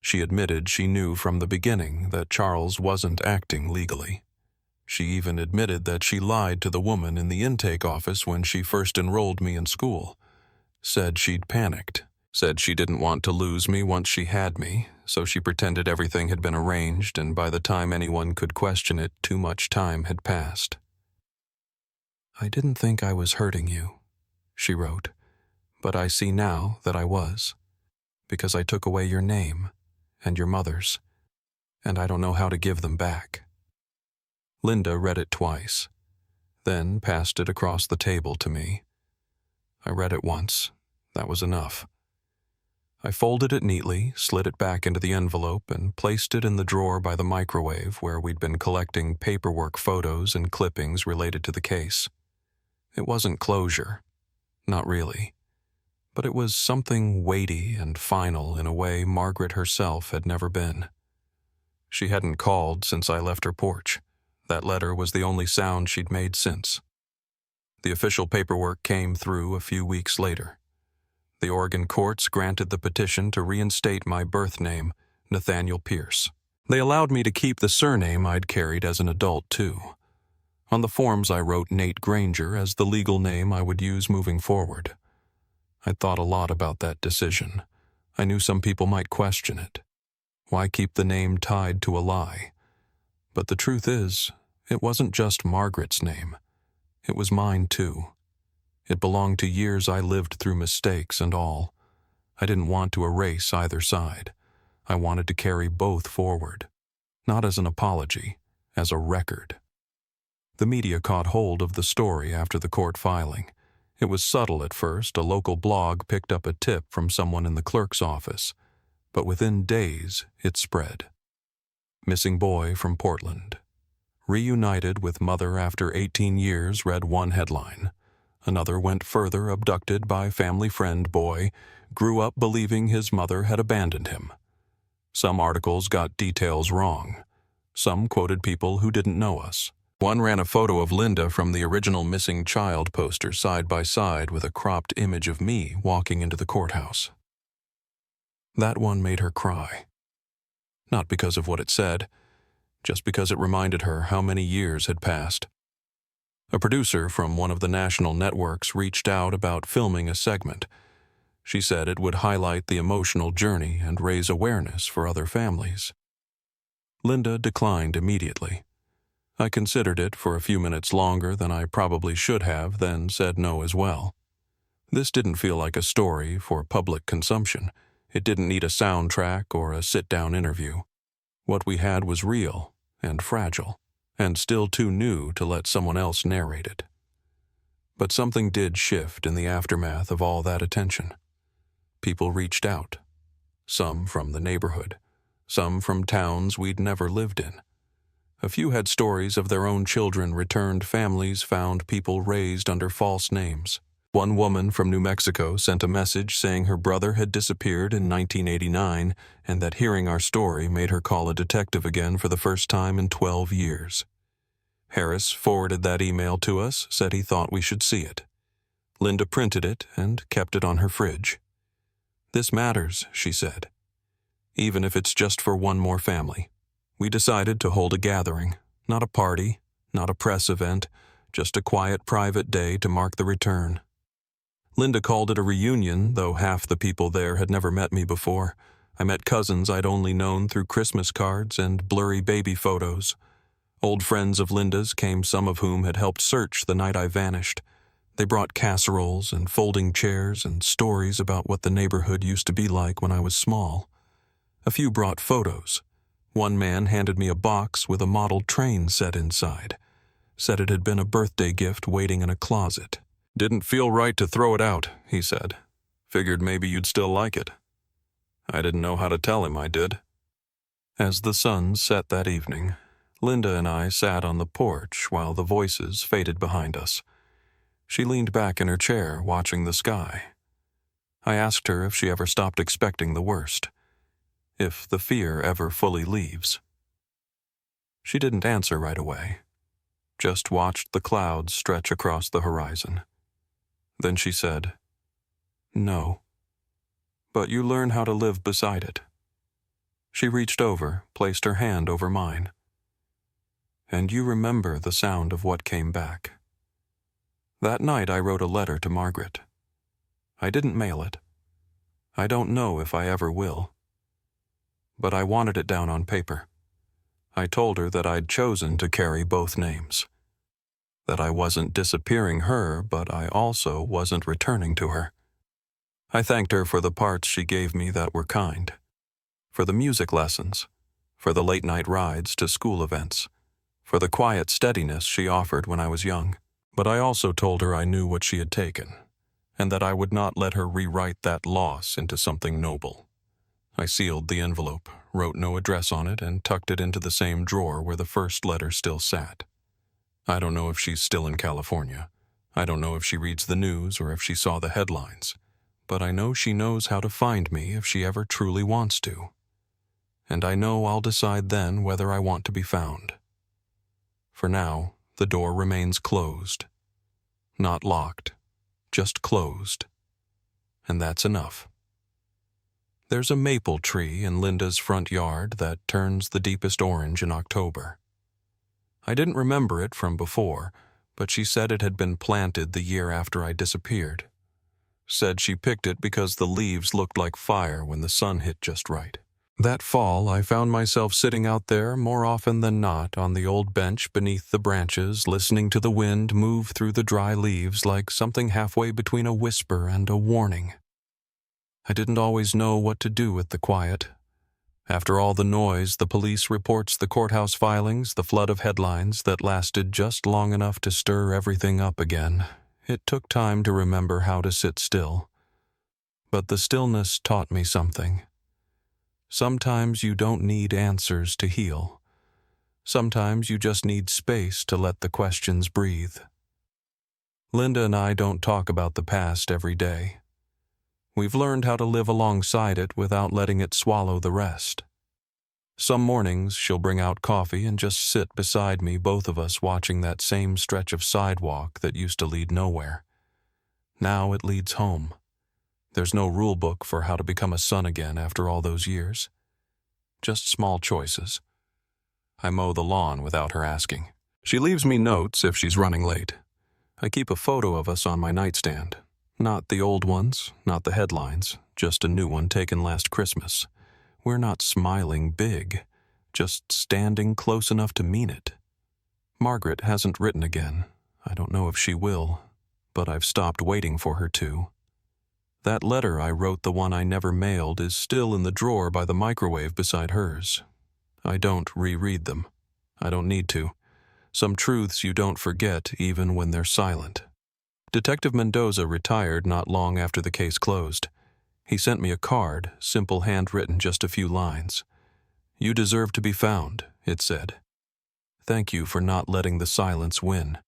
She admitted she knew from the beginning that Charles wasn't acting legally. She even admitted that she lied to the woman in the intake office when she first enrolled me in school. Said she'd panicked. Said she didn't want to lose me once she had me, so she pretended everything had been arranged, and by the time anyone could question it, too much time had passed. "I didn't think I was hurting you," she wrote, "but I see now that I was, because I took away your name and your mother's, and I don't know how to give them back." Linda read it twice, then passed it across the table to me. I read it once. That was enough. I folded it neatly, slid it back into the envelope, and placed it in the drawer by the microwave where we'd been collecting paperwork photos and clippings related to the case. It wasn't closure. Not really. But it was something weighty and final in a way Margaret herself had never been. She hadn't called since I left her porch. That letter was the only sound she'd made since. The official paperwork came through a few weeks later. The Oregon courts granted the petition to reinstate my birth name, Nathaniel Pierce. They allowed me to keep the surname I'd carried as an adult, too. On the forms I wrote Nate Granger as the legal name I would use moving forward. I'd thought a lot about that decision. I knew some people might question it. Why keep the name tied to a lie? But the truth is, it wasn't just Margaret's name. It was mine too. It belonged to years I lived through mistakes and all. I didn't want to erase either side. I wanted to carry both forward. Not as an apology, as a record. The media caught hold of the story after the court filing. It was subtle at first. A local blog picked up a tip from someone in the clerk's office. But within days, it spread. Missing boy from Portland. Reunited with mother after 18 years read one headline. Another went further. Abducted by family friend boy. Grew up believing his mother had abandoned him. Some articles got details wrong. Some quoted people who didn't know us. One ran a photo of Linda from the original missing child poster side by side with a cropped image of me walking into the courthouse. That one made her cry. Not because of what it said, just because it reminded her how many years had passed. A producer from one of the national networks reached out about filming a segment. She said it would highlight the emotional journey and raise awareness for other families. Linda declined immediately. I considered it for a few minutes longer than I probably should have, then said no as well. This didn't feel like a story for public consumption. It didn't need a soundtrack or a sit-down interview. What we had was real and fragile, and still too new to let someone else narrate it. But something did shift in the aftermath of all that attention. People reached out. Some from the neighborhood. Some from towns we'd never lived in. A few had stories of their own children returned. Families found people raised under false names. One woman from New Mexico sent a message saying her brother had disappeared in 1989 and that hearing our story made her call a detective again for the first time in 12 years. Harris forwarded that email to us, said he thought we should see it. Linda printed it and kept it on her fridge. "This matters," she said. "Even if it's just for one more family." We decided to hold a gathering, not a party, not a press event, just a quiet private day to mark the return. Linda called it a reunion, though half the people there had never met me before. I met cousins I'd only known through Christmas cards and blurry baby photos. Old friends of Linda's came, some of whom had helped search the night I vanished. They brought casseroles and folding chairs and stories about what the neighborhood used to be like when I was small. A few brought photos. One man handed me a box with a model train set inside. Said it had been a birthday gift waiting in a closet. "Didn't feel right to throw it out," he said. "Figured maybe you'd still like it." I didn't know how to tell him I did. As the sun set that evening, Linda and I sat on the porch while the voices faded behind us. She leaned back in her chair, watching the sky. I asked her if she ever stopped expecting the worst. If the fear ever fully leaves. She didn't answer right away, just watched the clouds stretch across the horizon. Then she said, "No, but you learn how to live beside it." She reached over, placed her hand over mine. "And you remember the sound of what came back." That night I wrote a letter to Margaret. I didn't mail it. I don't know if I ever will. But I wanted it down on paper. I told her that I'd chosen to carry both names. That I wasn't disappearing her, but I also wasn't returning to her. I thanked her for the parts she gave me that were kind. For the music lessons. For the late-night rides to school events. For the quiet steadiness she offered when I was young. But I also told her I knew what she had taken, and that I would not let her rewrite that loss into something noble. I sealed the envelope, wrote no address on it, and tucked it into the same drawer where the first letter still sat. I don't know if she's still in California. I don't know if she reads the news or if she saw the headlines. But I know she knows how to find me if she ever truly wants to. And I know I'll decide then whether I want to be found. For now, the door remains closed. Not locked, just closed. And that's enough. There's a maple tree in Linda's front yard that turns the deepest orange in October. I didn't remember it from before, but she said it had been planted the year after I disappeared. Said she picked it because the leaves looked like fire when the sun hit just right. That fall, I found myself sitting out there more often than not on the old bench beneath the branches, listening to the wind move through the dry leaves like something halfway between a whisper and a warning. I didn't always know what to do with the quiet. After all the noise, the police reports, the courthouse filings, the flood of headlines that lasted just long enough to stir everything up again, it took time to remember how to sit still. But the stillness taught me something. Sometimes you don't need answers to heal. Sometimes you just need space to let the questions breathe. Linda and I don't talk about the past every day. We've learned how to live alongside it without letting it swallow the rest. Some mornings she'll bring out coffee and just sit beside me, both of us watching that same stretch of sidewalk that used to lead nowhere. Now it leads home. There's no rule book for how to become a son again after all those years. Just small choices. I mow the lawn without her asking. She leaves me notes if she's running late. I keep a photo of us on my nightstand. Not the old ones, not the headlines, just a new one taken last Christmas. We're not smiling big, just standing close enough to mean it. Margaret hasn't written again. I don't know if she will, but I've stopped waiting for her to. That letter I wrote, the one I never mailed, is still in the drawer by the microwave beside hers. I don't reread them. I don't need to. Some truths you don't forget even when they're silent. Detective Mendoza retired not long after the case closed. He sent me a card, simple handwritten, just a few lines. "You deserve to be found," it said. "Thank you for not letting the silence win."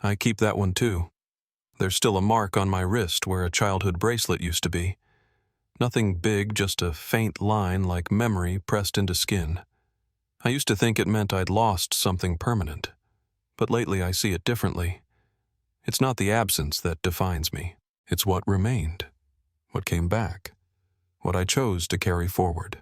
I keep that one too. There's still a mark on my wrist where a childhood bracelet used to be. Nothing big, just a faint line like memory pressed into skin. I used to think it meant I'd lost something permanent, but lately I see it differently. It's not the absence that defines me. It's what remained, what came back, what I chose to carry forward.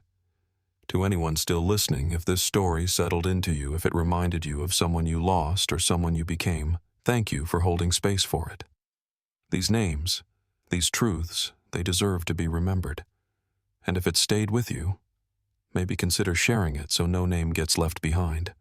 To anyone still listening, if this story settled into you, if it reminded you of someone you lost or someone you became, thank you for holding space for it. These names, these truths, they deserve to be remembered. And if it stayed with you, maybe consider sharing it so no name gets left behind.